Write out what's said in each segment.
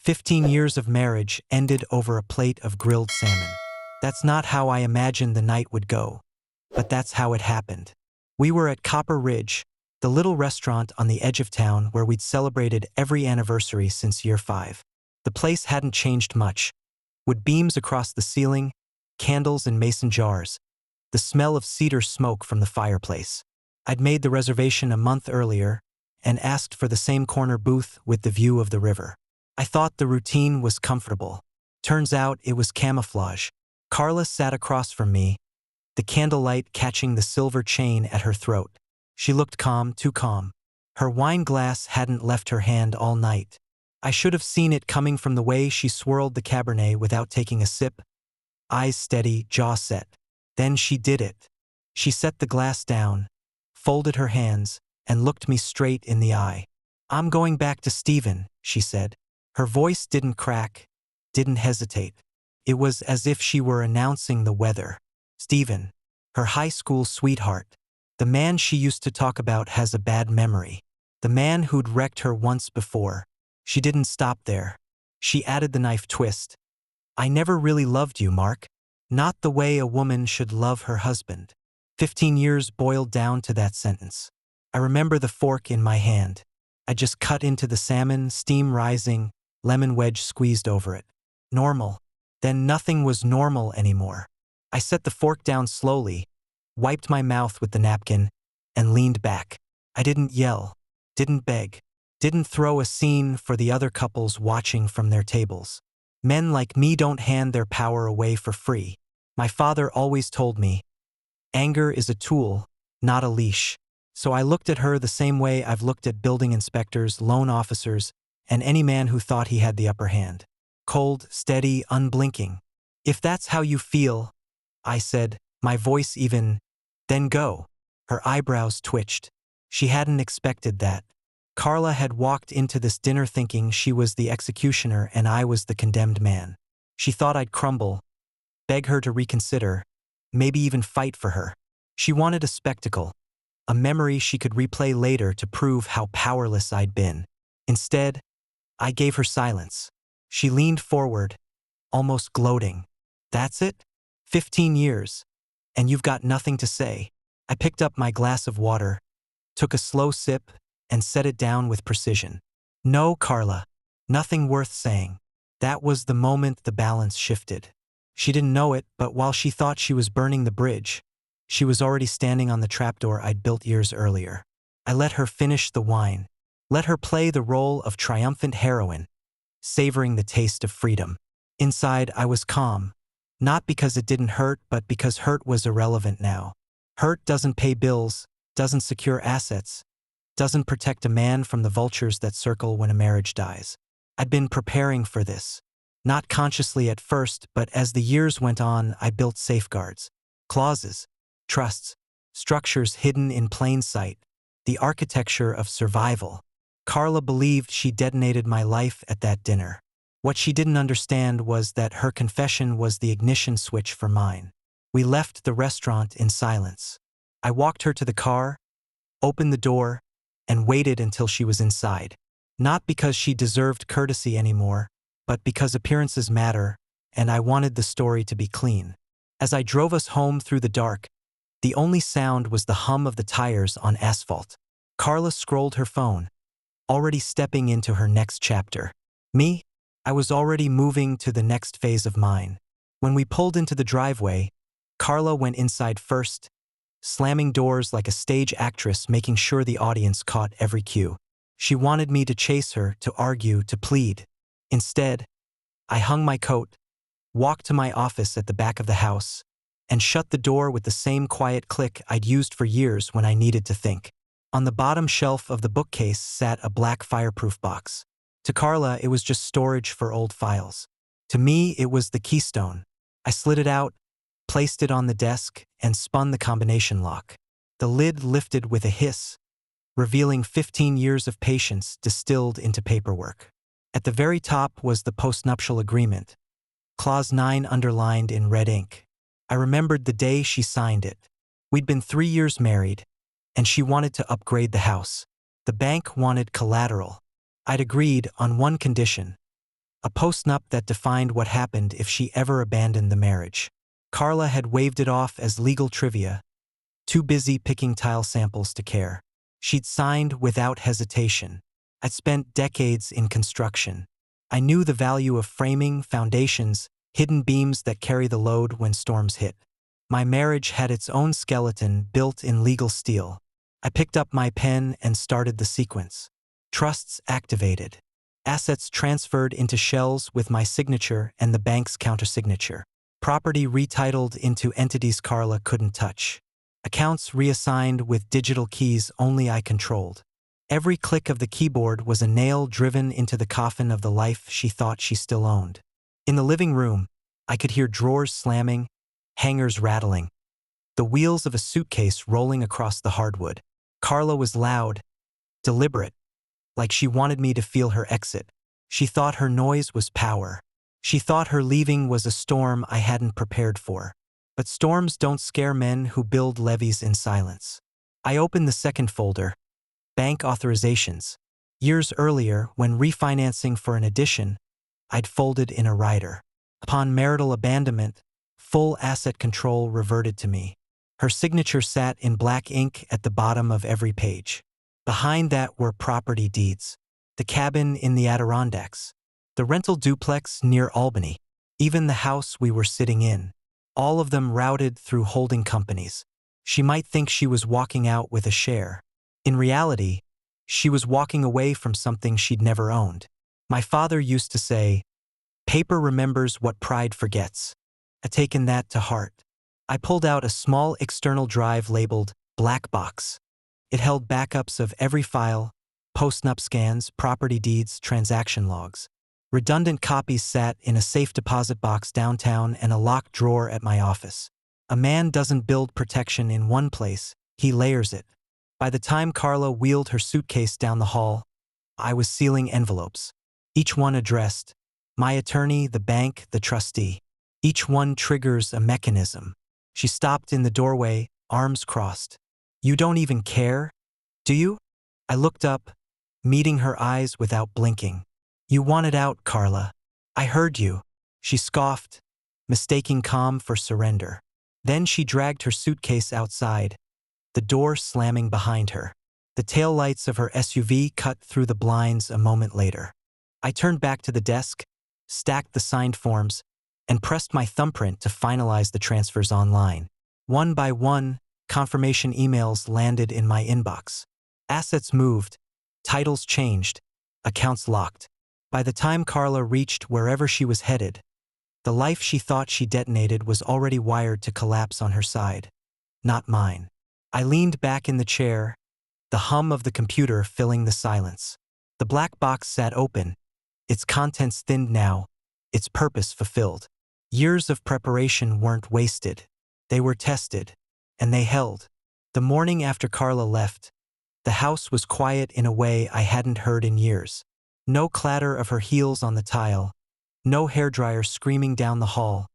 15 years of marriage ended over a plate of grilled salmon. That's not how I imagined the night would go, but that's how it happened. We were at Copper Ridge, the little restaurant on the edge of town where we'd celebrated every anniversary since year 5. The place hadn't changed much. Wood beams across the ceiling, candles in mason jars, the smell of cedar smoke from the fireplace. I'd made the reservation a month earlier and asked for the same corner booth with the view of the river. I thought the routine was comfortable. Turns out it was camouflage. Carla sat across from me, the candlelight catching the silver chain at her throat. She looked calm, too calm. Her wine glass hadn't left her hand all night. I should have seen it coming from the way she swirled the Cabernet without taking a sip. Eyes steady, jaw set. Then she did it. She set the glass down, folded her hands, and looked me straight in the eye. "I'm going back to Stephen," she said. Her voice didn't crack, didn't hesitate. It was as if she were announcing the weather. Stephen, her high school sweetheart, the man she used to talk about, has a bad memory. The man who'd wrecked her once before. She didn't stop there. She added the knife twist. "I never really loved you, Mark. Not the way a woman should love her husband." 15 years boiled down to that sentence. I remember the fork in my hand. I just cut into the salmon, steam rising, lemon wedge squeezed over it. Normal. Then nothing was normal anymore. I set the fork down slowly, wiped my mouth with the napkin, and leaned back. I didn't yell, didn't beg, didn't throw a scene for the other couples watching from their tables. Men like me don't hand their power away for free. My father always told me, anger is a tool, not a leash. So I looked at her the same way I've looked at building inspectors, loan officers, and any man who thought he had the upper hand. Cold, steady, unblinking. "If that's how you feel," I said, my voice even, "then go." Her eyebrows twitched. She hadn't expected that. Carla had walked into this dinner thinking she was the executioner and I was the condemned man. She thought I'd crumble, beg her to reconsider, maybe even fight for her. She wanted a spectacle, a memory she could replay later to prove how powerless I'd been. Instead, I gave her silence. She leaned forward, almost gloating. "That's it? 15 years. And you've got nothing to say." I picked up my glass of water, took a slow sip, and set it down with precision. "No, Carla. Nothing worth saying." That was the moment the balance shifted. She didn't know it, but while she thought she was burning the bridge, she was already standing on the trapdoor I'd built years earlier. I let her finish the wine, let her play the role of triumphant heroine, savoring the taste of freedom. Inside, I was calm, not because it didn't hurt, but because hurt was irrelevant now. Hurt doesn't pay bills, doesn't secure assets, doesn't protect a man from the vultures that circle when a marriage dies. I'd been preparing for this. Not consciously at first, but as the years went on, I built safeguards, clauses, trusts, structures hidden in plain sight, the architecture of survival. Carla believed she detonated my life at that dinner. What she didn't understand was that her confession was the ignition switch for mine. We left the restaurant in silence. I walked her to the car, opened the door, and waited until she was inside. Not because she deserved courtesy anymore, but because appearances matter, and I wanted the story to be clean. As I drove us home through the dark, the only sound was the hum of the tires on asphalt. Carla scrolled her phone, already stepping into her next chapter. Me? I was already moving to the next phase of mine. When we pulled into the driveway, Carla went inside first, slamming doors like a stage actress, making sure the audience caught every cue. She wanted me to chase her, to argue, to plead. Instead, I hung my coat, walked to my office at the back of the house, and shut the door with the same quiet click I'd used for years when I needed to think. On the bottom shelf of the bookcase sat a black fireproof box. To Carla, it was just storage for old files. To me, it was the keystone. I slid it out, placed it on the desk, and spun the combination lock. The lid lifted with a hiss, revealing 15 years of patience distilled into paperwork. At the very top was the postnuptial agreement, Clause 9 underlined in red ink. I remembered the day she signed it. We'd been 3 years married, and she wanted to upgrade the house. The bank wanted collateral. I'd agreed on one condition: A postnup that defined what happened if she ever abandoned the marriage. Carla had waved it off as legal trivia, too busy picking tile samples to care. She'd signed without hesitation. I'd spent decades in construction. I knew the value of framing, foundations, hidden beams that carry the load when storms hit. My marriage had its own skeleton built in legal steel. I picked up my pen and started the sequence. Trusts activated. Assets transferred into shells with my signature and the bank's countersignature. Property retitled into entities Carla couldn't touch. Accounts reassigned with digital keys only I controlled. Every click of the keyboard was a nail driven into the coffin of the life she thought she still owned. In the living room, I could hear drawers slamming, hangers rattling, the wheels of a suitcase rolling across the hardwood. Carla was loud, deliberate, like she wanted me to feel her exit. She thought her noise was power. She thought her leaving was a storm I hadn't prepared for. But storms don't scare men who build levees in silence. I opened the second folder, bank authorizations. Years earlier, when refinancing for an addition, I'd folded in a rider. Upon marital abandonment, full asset control reverted to me. Her signature sat in black ink at the bottom of every page. Behind that were property deeds. The cabin in the Adirondacks, the rental duplex near Albany, even the house we were sitting in. All of them routed through holding companies. She might think she was walking out with a share. In reality, she was walking away from something she'd never owned. My father used to say, "Paper remembers what pride forgets." I'd taken that to heart. I pulled out a small external drive labeled Black Box. It held backups of every file, postnup scans, property deeds, transaction logs. Redundant copies sat in a safe deposit box downtown and a locked drawer at my office. A man doesn't build protection in one place, he layers it. By the time Carla wheeled her suitcase down the hall, I was sealing envelopes. Each one addressed, my attorney, the bank, the trustee. Each one triggers a mechanism. She stopped in the doorway, arms crossed. "You don't even care, do you?" I looked up, meeting her eyes without blinking. "You wanted out, Carla. I heard you." She scoffed, mistaking calm for surrender. Then she dragged her suitcase outside, the door slamming behind her. The taillights of her SUV cut through the blinds a moment later. I turned back to the desk, stacked the signed forms, and pressed my thumbprint to finalize the transfers online. One by one, confirmation emails landed in my inbox. Assets moved, titles changed, accounts locked. By the time Carla reached wherever she was headed, the life she thought she detonated was already wired to collapse on her side. Not mine. I leaned back in the chair, the hum of the computer filling the silence. The black box sat open, its contents thinned now, its purpose fulfilled. Years of preparation weren't wasted. They were tested, and they held. The morning after Carla left, the house was quiet in a way I hadn't heard in years. No clatter of her heels on the tile, no hairdryer screaming down the hall,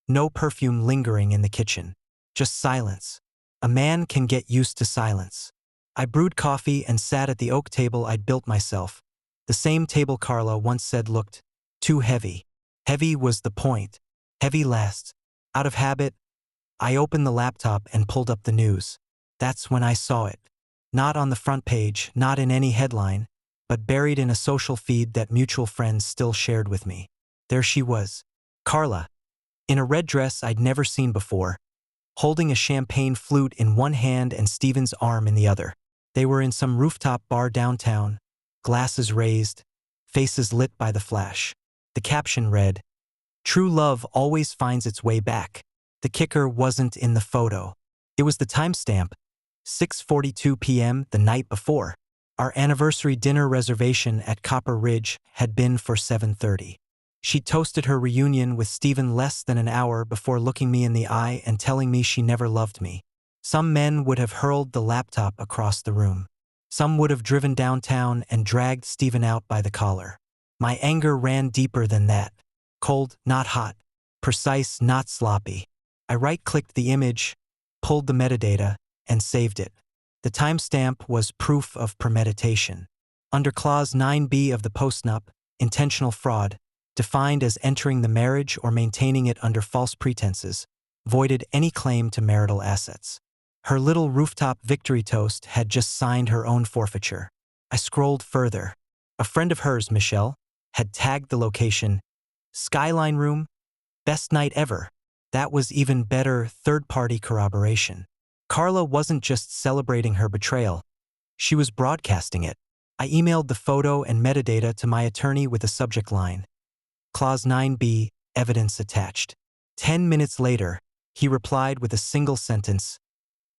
no perfume lingering in the kitchen. Just silence. A man can get used to silence. I brewed coffee and sat at the oak table I'd built myself. The same table Carla once said looked too heavy. Heavy was the point. Heavy lasts. Out of habit, I opened the laptop and pulled up the news. That's when I saw it. Not on the front page, not in any headline, but buried in a social feed that mutual friends still shared with me. There she was, Carla, in a red dress I'd never seen before, holding a champagne flute in one hand and Steven's arm in the other. They were in some rooftop bar downtown, glasses raised, faces lit by the flash. The caption read, "True love always finds its way back." The kicker wasn't in the photo. It was the timestamp, 6:42 p.m. the night before. Our anniversary dinner reservation at Copper Ridge had been for 7:30. She toasted her reunion with Steven less than an hour before looking me in the eye and telling me she never loved me. Some men would have hurled the laptop across the room. Some would have driven downtown and dragged Steven out by the collar. My anger ran deeper than that. Cold, not hot. Precise, not sloppy. I right-clicked the image, pulled the metadata, and saved it. The timestamp was proof of premeditation. Under Clause 9b of the postnup, intentional fraud, defined as entering the marriage or maintaining it under false pretenses, voided any claim to marital assets. Her little rooftop victory toast had just signed her own forfeiture. I scrolled further. A friend of hers, Michelle, had tagged the location, Skyline Room, best night ever. That was even better third-party corroboration. Carla wasn't just celebrating her betrayal, she was broadcasting it. I emailed the photo and metadata to my attorney with a subject line, Clause 9b, evidence attached. 10 minutes later, he replied with a single sentence,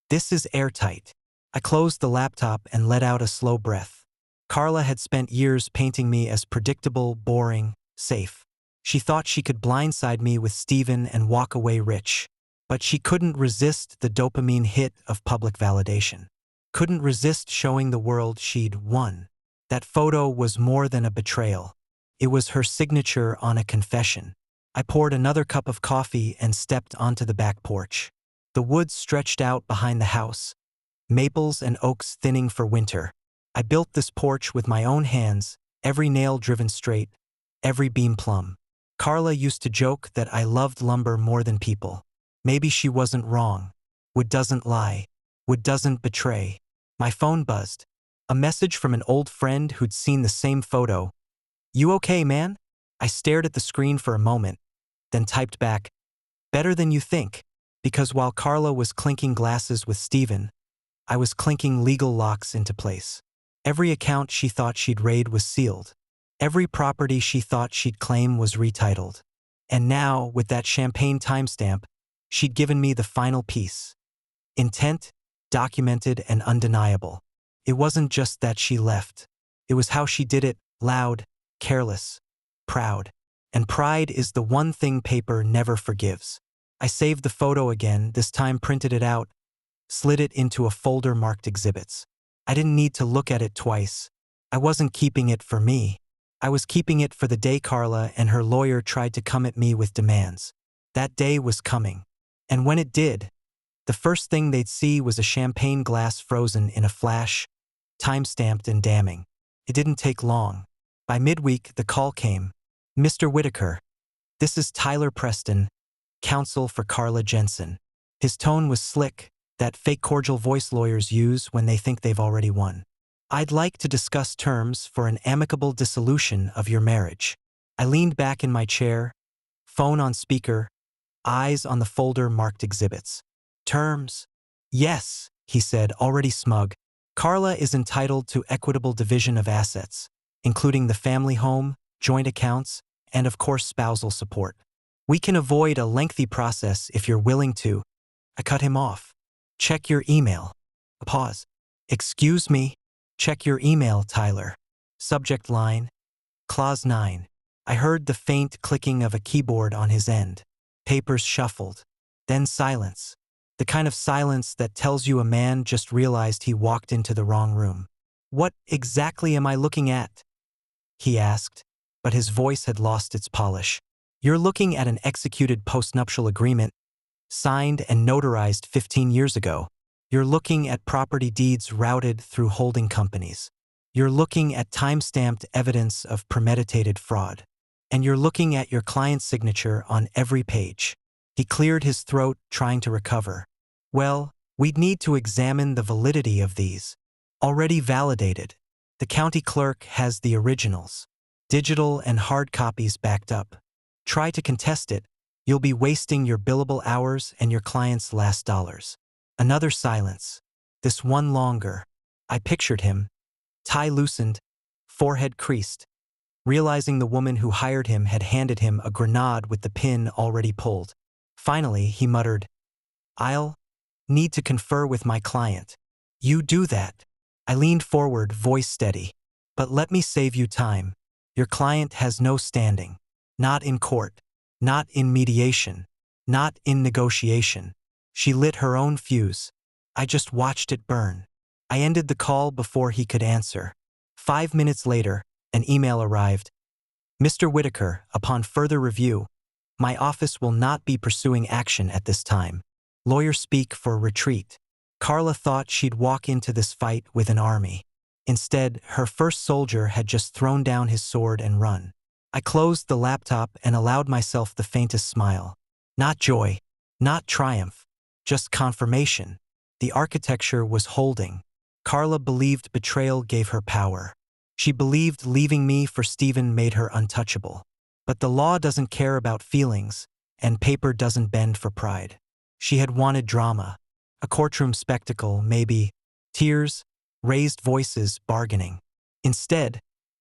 "This is airtight." I closed the laptop and let out a slow breath. Carla had spent years painting me as predictable, boring, safe. She thought she could blindside me with Steven and walk away rich. But she couldn't resist the dopamine hit of public validation. Couldn't resist showing the world she'd won. That photo was more than a betrayal. It was her signature on a confession. I poured another cup of coffee and stepped onto the back porch. The woods stretched out behind the house, maples and oaks thinning for winter. I built this porch with my own hands, every nail driven straight, every beam plumb. Carla used to joke that I loved lumber more than people. Maybe she wasn't wrong. Wood doesn't lie. Wood doesn't betray. My phone buzzed. A message from an old friend who'd seen the same photo. "You okay, man?" I stared at the screen for a moment, then typed back, "Better than you think," because while Carla was clinking glasses with Steven, I was clinking legal locks into place. Every account she thought she'd raid was sealed. Every property she thought she'd claim was retitled. And now, with that champagne timestamp, she'd given me the final piece. Intent, documented and undeniable. It wasn't just that she left. It was how she did it, loud, careless, proud. And pride is the one thing paper never forgives. I saved the photo again, this time printed it out, slid it into a folder marked exhibits. I didn't need to look at it twice. I wasn't keeping it for me. I was keeping it for the day Carla and her lawyer tried to come at me with demands. That day was coming. And when it did, the first thing they'd see was a champagne glass frozen in a flash, time-stamped and damning. It didn't take long. By midweek, the call came. "Mr. Whitaker, this is Tyler Preston, counsel for Carla Jensen." His tone was slick, that fake cordial voice lawyers use when they think they've already won. "I'd like to discuss terms for an amicable dissolution of your marriage." I leaned back in my chair, phone on speaker, eyes on the folder marked exhibits. "Terms?" "Yes," he said, already smug. "Carla is entitled to equitable division of assets, including the family home, joint accounts, and of course spousal support. We can avoid a lengthy process if you're willing to." I cut him off. "Check your email." A pause. "Excuse me?" "Check your email, Tyler." Subject line, Clause 9. I heard the faint clicking of a keyboard on his end. Papers shuffled. Then silence. The kind of silence that tells you a man just realized he walked into the wrong room. "What exactly am I looking at?" he asked, but his voice had lost its polish. "You're looking at an executed postnuptial agreement, signed and notarized 15 years ago. You're looking at property deeds routed through holding companies. You're looking at time-stamped evidence of premeditated fraud. And you're looking at your client's signature on every page." He cleared his throat, trying to recover. "Well, we'd need to examine the validity of these. Already validated. The county clerk has the originals. Digital and hard copies backed up. Try to contest it. You'll be wasting your billable hours and your client's last dollars." Another silence. This one longer. I pictured him. Tie loosened, forehead creased, realizing the woman who hired him had handed him a grenade with the pin already pulled. Finally, he muttered, "I'll need to confer with my client." "You do that." I leaned forward, voice steady. "But let me save you time. Your client has no standing. Not in court. Not in mediation. Not in negotiation." She lit her own fuse. I just watched it burn. I ended the call before he could answer. 5 minutes later, an email arrived. "Mr. Whitaker, upon further review, my office will not be pursuing action at this time. Lawyers speak for retreat." Carla thought she'd walk into this fight with an army. Instead, her first soldier had just thrown down his sword and run. I closed the laptop and allowed myself the faintest smile. Not joy, not triumph, just confirmation. The architecture was holding. Carla believed betrayal gave her power. She believed leaving me for Stephen made her untouchable. But the law doesn't care about feelings, and paper doesn't bend for pride. She had wanted drama, a courtroom spectacle, maybe, tears, raised voices, bargaining. Instead,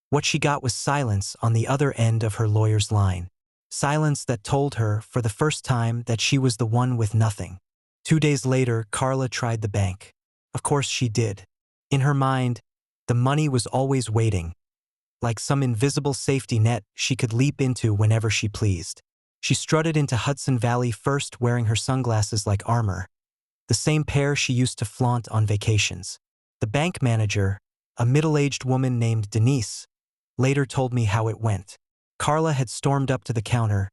what she got was silence on the other end of her lawyer's line. Silence that told her, for the first time, that she was the one with nothing. 2 days later, Carla tried the bank. Of course she did. In her mind, the money was always waiting. Like some invisible safety net she could leap into whenever she pleased. She strutted into Hudson Valley first wearing her sunglasses like armor, the same pair she used to flaunt on vacations. The bank manager, a middle-aged woman named Denise, later told me how it went. Carla had stormed up to the counter,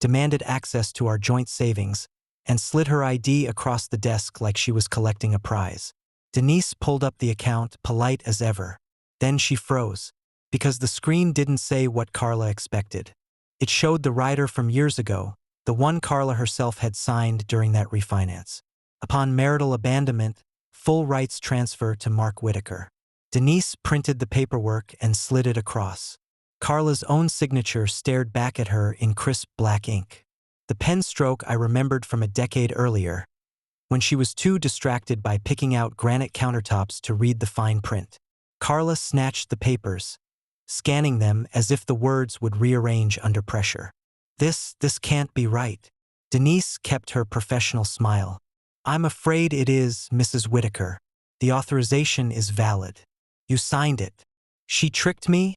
demanded access to our joint savings, and slid her ID across the desk like she was collecting a prize. Denise pulled up the account, polite as ever. Then she froze, because the screen didn't say what Carla expected. It showed the rider from years ago, the one Carla herself had signed during that refinance. Upon marital abandonment, full rights transfer to Mark Whitaker. Denise printed the paperwork and slid it across. Carla's own signature stared back at her in crisp black ink. The pen stroke I remembered from a decade earlier, when she was too distracted by picking out granite countertops to read the fine print. Carla snatched the papers, scanning them as if the words would rearrange under pressure. This can't be right. Denise kept her professional smile. I'm afraid it is, Mrs. Whitaker. The authorization is valid. You signed it. She tricked me?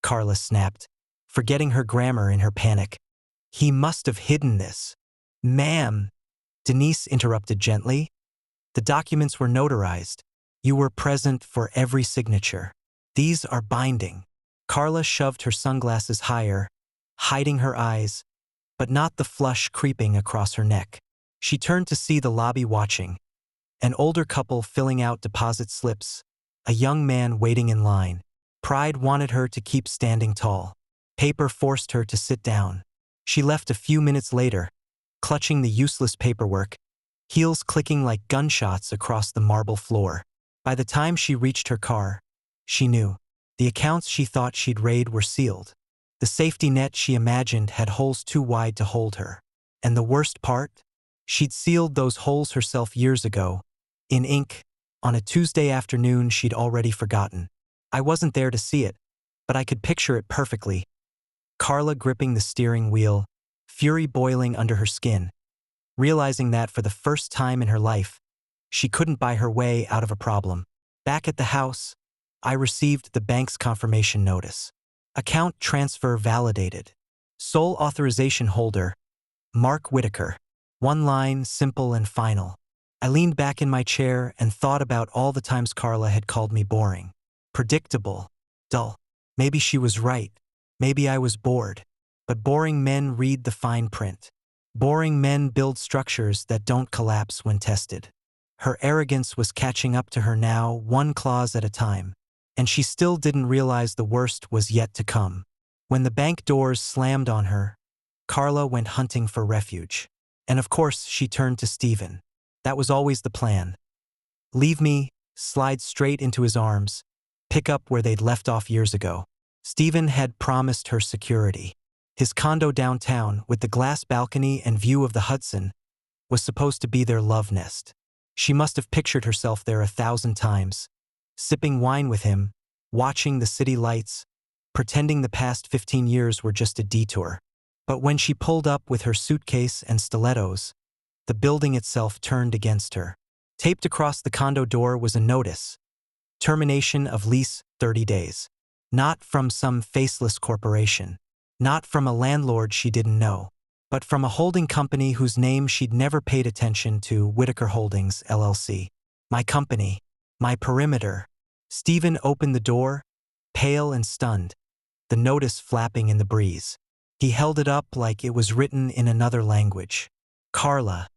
Carla snapped, forgetting her grammar in her panic. He must have hidden this. Ma'am, Denise interrupted gently. The documents were notarized. You were present for every signature. These are binding. Carla shoved her sunglasses higher, hiding her eyes, but not the flush creeping across her neck. She turned to see the lobby watching. An older couple filling out deposit slips, a young man waiting in line. Pride wanted her to keep standing tall. Paper forced her to sit down. She left a few minutes later, clutching the useless paperwork, heels clicking like gunshots across the marble floor. By the time she reached her car, she knew. The accounts she thought she'd raid were sealed. The safety net she imagined had holes too wide to hold her. And the worst part? She'd sealed those holes herself years ago, in ink, on a Tuesday afternoon she'd already forgotten. I wasn't there to see it, but I could picture it perfectly. Carla gripping the steering wheel, fury boiling under her skin, realizing that for the first time in her life, she couldn't buy her way out of a problem. Back at the house, I received the bank's confirmation notice. Account transfer validated. Sole authorization holder, Mark Whitaker. One line, simple and final. I leaned back in my chair and thought about all the times Carla had called me boring. Predictable. Dull. Maybe she was right. Maybe I was bored. But boring men read the fine print. Boring men build structures that don't collapse when tested. Her arrogance was catching up to her now, one clause at a time. And she still didn't realize the worst was yet to come. When the bank doors slammed on her, Carla went hunting for refuge. And of course, she turned to Stephen. That was always the plan. Leave me, slide straight into his arms, pick up where they'd left off years ago. Stephen had promised her security. His condo downtown, with the glass balcony and view of the Hudson, was supposed to be their love nest. She must have pictured herself there 1,000 times, sipping wine with him, watching the city lights, pretending the past 15 years were just a detour. But when she pulled up with her suitcase and stilettos, the building itself turned against her. Taped across the condo door was a notice. Termination of lease, 30 days. Not from some faceless corporation. Not from a landlord she didn't know. But from a holding company whose name she'd never paid attention to, Whitaker Holdings, LLC. My company. My perimeter. Stephen opened the door, pale and stunned, the notice flapping in the breeze. He held it up like it was written in another language. Carla.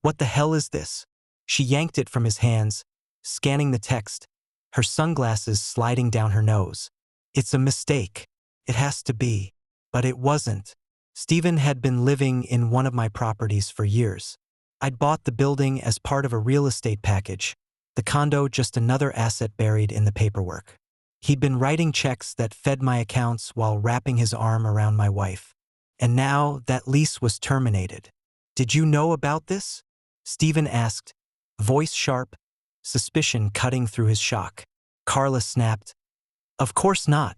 What the hell is this? She yanked it from his hands, scanning the text, her sunglasses sliding down her nose. It's a mistake. It has to be. But it wasn't. Stephen had been living in one of my properties for years. I'd bought the building as part of a real estate package, the condo just another asset buried in the paperwork. He'd been writing checks that fed my accounts while wrapping his arm around my wife. And now that lease was terminated. Did you know about this? Stephen asked, voice sharp, suspicion cutting through his shock. Carla snapped, of course not.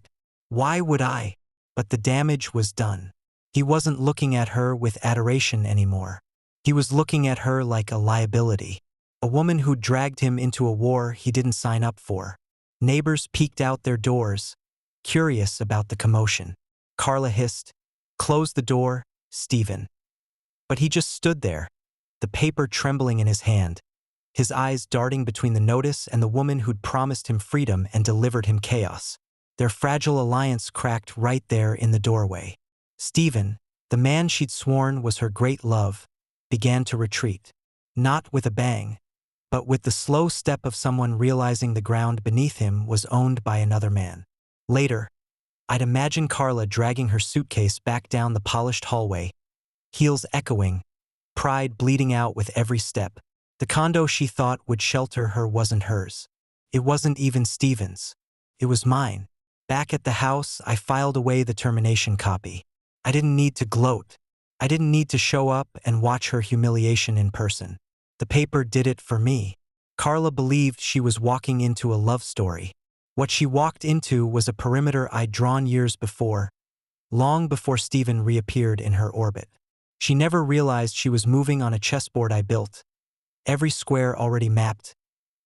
Why would I? But the damage was done. He wasn't looking at her with adoration anymore. He was looking at her like a liability. A woman who dragged him into a war he didn't sign up for. Neighbors peeked out their doors, curious about the commotion. Carla hissed, close the door, Stephen. But he just stood there, the paper trembling in his hand, his eyes darting between the notice and the woman who'd promised him freedom and delivered him chaos. Their fragile alliance cracked right there in the doorway. Stephen, the man she'd sworn was her great love, began to retreat. Not with a bang, but with the slow step of someone realizing the ground beneath him was owned by another man. Later, I'd imagine Carla dragging her suitcase back down the polished hallway, heels echoing, pride bleeding out with every step. The condo she thought would shelter her wasn't hers. It wasn't even Stephen's. It was mine. Back at the house, I filed away the termination copy. I didn't need to gloat. I didn't need to show up and watch her humiliation in person. The paper did it for me. Carla believed she was walking into a love story. What she walked into was a perimeter I'd drawn years before, long before Stephen reappeared in her orbit. She never realized she was moving on a chessboard I built. Every square already mapped,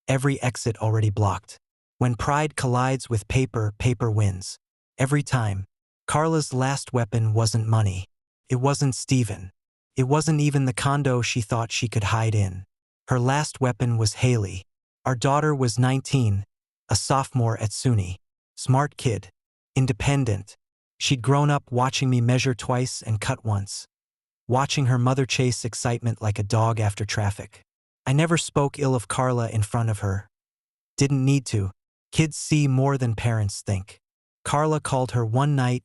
every exit already blocked. When pride collides with paper, paper wins. Every time. Carla's last weapon wasn't money. It wasn't Stephen. It wasn't even the condo she thought she could hide in. Her last weapon was Haley. Our daughter was 19, a sophomore at SUNY. Smart kid. Independent. She'd grown up watching me measure twice and cut once. Watching her mother chase excitement like a dog after traffic. I never spoke ill of Carla in front of her. Didn't need to. Kids see more than parents think. Carla called her one night,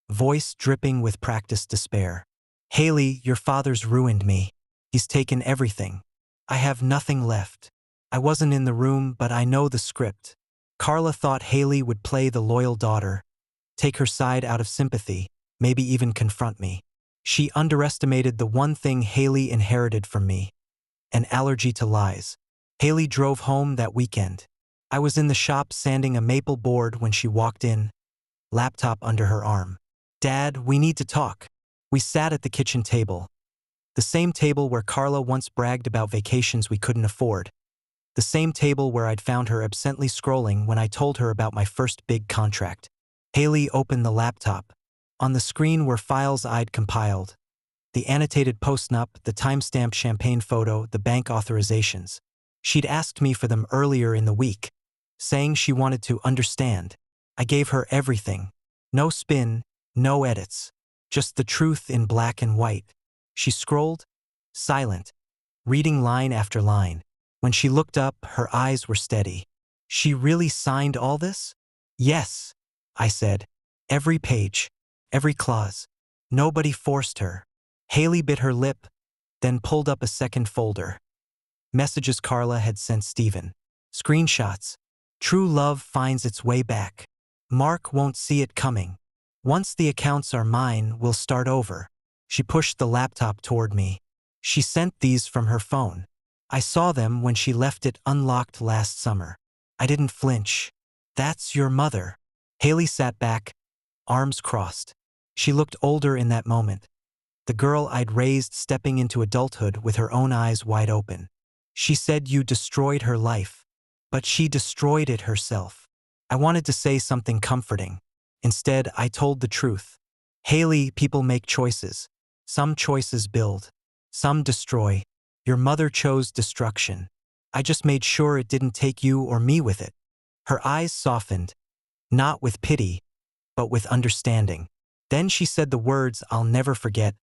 voice dripping with practiced despair. Haley, your father's ruined me. He's taken everything. I have nothing left. I wasn't in the room, but I know the script. Carla thought Haley would play the loyal daughter, take her side out of sympathy, maybe even confront me. She underestimated the one thing Haley inherited from me, an allergy to lies. Haley drove home that weekend. I was in the shop sanding a maple board when she walked in, laptop under her arm. Dad, we need to talk. We sat at the kitchen table. The same table where Carla once bragged about vacations we couldn't afford. The same table where I'd found her absently scrolling when I told her about my first big contract. Haley opened the laptop. On the screen were files I'd compiled. The annotated post-nup, the time-stamped champagne photo, the bank authorizations. She'd asked me for them earlier in the week, saying she wanted to understand. I gave her everything. No spin, no edits. Just the truth in black and white. She scrolled, silent, reading line after line. When she looked up, her eyes were steady. She really signed all this? Yes, I said. Every page, every clause. Nobody forced her. Haley bit her lip, then pulled up a second folder. Messages Carla had sent Stephen. Screenshots. True love finds its way back. Mark won't see it coming. Once the accounts are mine, we'll start over. She pushed the laptop toward me. She sent these from her phone. I saw them when she left it unlocked last summer. I didn't flinch. That's your mother. Haley sat back, arms crossed. She looked older in that moment. The girl I'd raised stepping into adulthood with her own eyes wide open. She said you destroyed her life, but she destroyed it herself. I wanted to say something comforting. Instead, I told the truth. Haley, people make choices. Some choices build. Some destroy. Your mother chose destruction. I just made sure it didn't take you or me with it. Her eyes softened, not with pity, but with understanding. Then she said the words I'll never forget.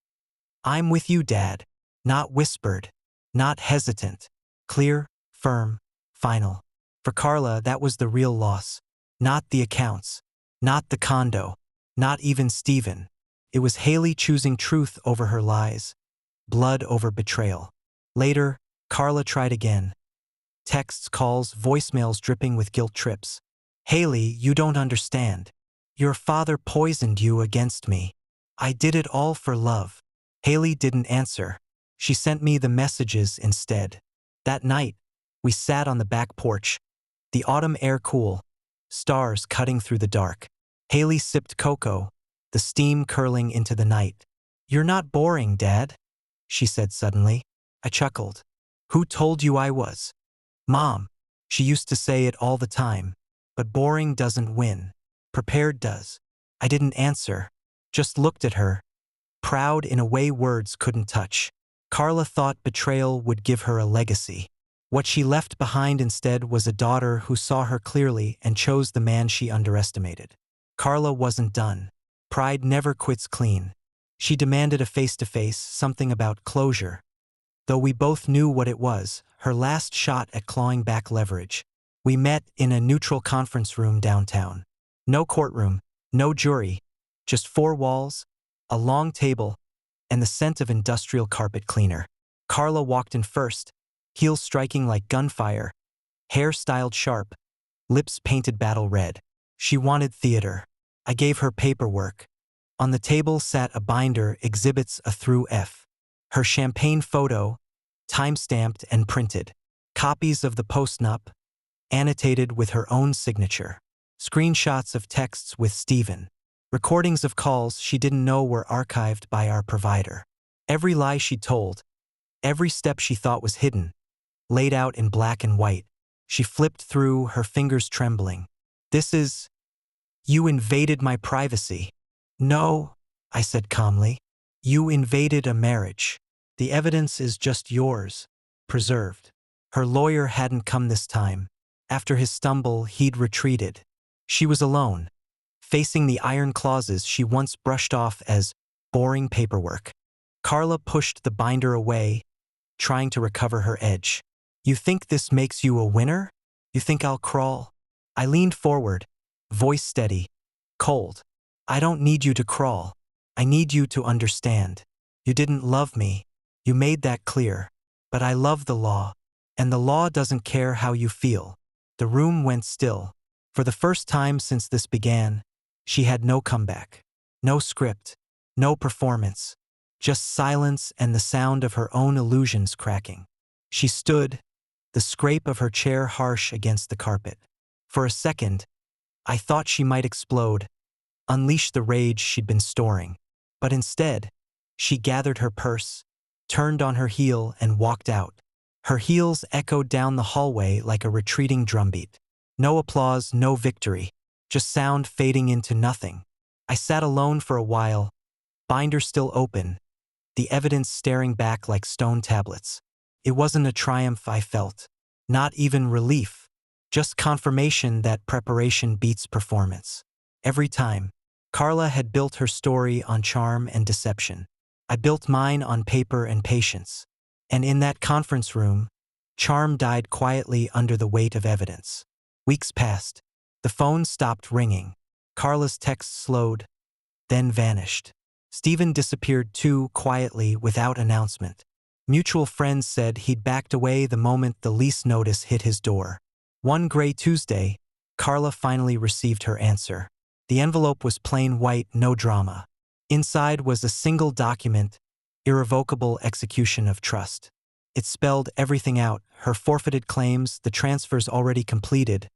I'm with you, Dad. Not whispered, not hesitant. Clear, firm, final. For Carla, that was the real loss. Not the accounts. Not the condo. Not even Stephen. It was Haley choosing truth over her lies, blood over betrayal. Later, Carla tried again. Texts, calls, voicemails dripping with guilt trips. Haley, you don't understand. Your father poisoned you against me. I did it all for love. Haley didn't answer. She sent me the messages instead. That night, we sat on the back porch, the autumn air cool, stars cutting through the dark. Haley sipped cocoa, the steam curling into the night. You're not boring, Dad, she said suddenly. I chuckled. Who told you I was? Mom. She used to say it all the time. But boring doesn't win. Prepared does. I didn't answer, just looked at her, proud in a way words couldn't touch. Carla thought betrayal would give her a legacy. What she left behind instead was a daughter who saw her clearly and chose the man she underestimated. Carla wasn't done. Pride never quits clean. She demanded a face-to-face, something about closure. Though we both knew what it was, her last shot at clawing back leverage. We met in a neutral conference room downtown. No courtroom, no jury, just four walls, a long table, and the scent of industrial carpet cleaner. Carla walked in first, heels striking like gunfire, hair styled sharp, lips painted battle red. She wanted theater. I gave her paperwork. On the table sat a binder, exhibits A through F. Her champagne photo, time-stamped and printed. Copies of the postnup, annotated with her own signature. Screenshots of texts with Stephen. Recordings of calls she didn't know were archived by our provider. Every lie she told, every step she thought was hidden, laid out in black and white. She flipped through, her fingers trembling. This is... You invaded my privacy. No, I said calmly. You invaded a marriage. The evidence is just yours, preserved. Her lawyer hadn't come this time. After his stumble, he'd retreated. She was alone, facing the iron clauses she once brushed off as boring paperwork. Carla pushed the binder away, trying to recover her edge. You think this makes you a winner? You think I'll crawl? I leaned forward, voice steady, cold. I don't need you to crawl. I need you to understand. You didn't love me. You made that clear. But I love the law. And the law doesn't care how you feel. The room went still. For the first time since this began, she had no comeback. No script. No performance. Just silence and the sound of her own illusions cracking. She stood, the scrape of her chair harsh against the carpet. For a second, I thought she might explode, unleash the rage she'd been storing. But instead, she gathered her purse, turned on her heel and walked out. Her heels echoed down the hallway like a retreating drumbeat. No applause, no victory, just sound fading into nothing. I sat alone for a while, binder still open, the evidence staring back like stone tablets. It wasn't a triumph I felt, not even relief, just confirmation that preparation beats performance. Every time, Carla had built her story on charm and deception. I built mine on paper and patience. And in that conference room, charm died quietly under the weight of evidence. Weeks passed. The phone stopped ringing. Carla's texts slowed, then vanished. Stephen disappeared too, quietly, without announcement. Mutual friends said he'd backed away the moment the lease notice hit his door. One gray Tuesday, Carla finally received her answer. The envelope was plain white, no drama. Inside was a single document, irrevocable execution of trust. It spelled everything out, her forfeited claims, the transfers already completed,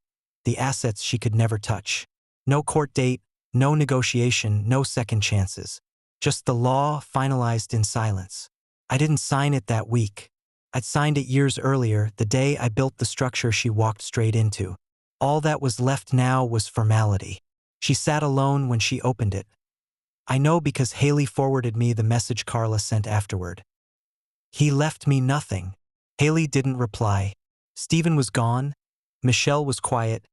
the assets she could never touch. No court date, no negotiation, no second chances. Just the law finalized in silence. I didn't sign it that week. I'd signed it years earlier, the day I built the structure she walked straight into. All that was left now was formality. She sat alone when she opened it. I know because Haley forwarded me the message Carla sent afterward. He left me nothing. Haley didn't reply. Stephen was gone, Michelle was quiet,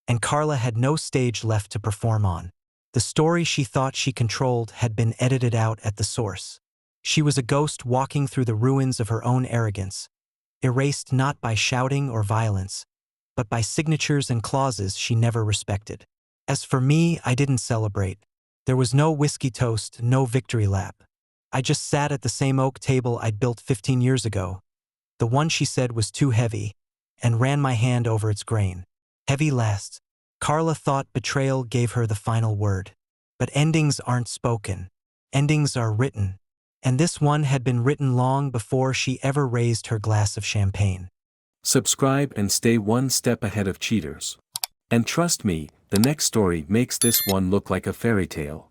and Carla had no stage left to perform on. The story she thought she controlled had been edited out at the source. She was a ghost walking through the ruins of her own arrogance, erased not by shouting or violence, but by signatures and clauses she never respected. As for me, I didn't celebrate. There was no whiskey toast, no victory lap. I just sat at the same oak table I'd built 15 years ago. The one she said was too heavy, and ran my hand over its grain. Heavy last. Carla thought betrayal gave her the final word. But endings aren't spoken. Endings are written. And this one had been written long before she ever raised her glass of champagne. Subscribe and stay one step ahead of cheaters. And trust me, the next story makes this one look like a fairy tale.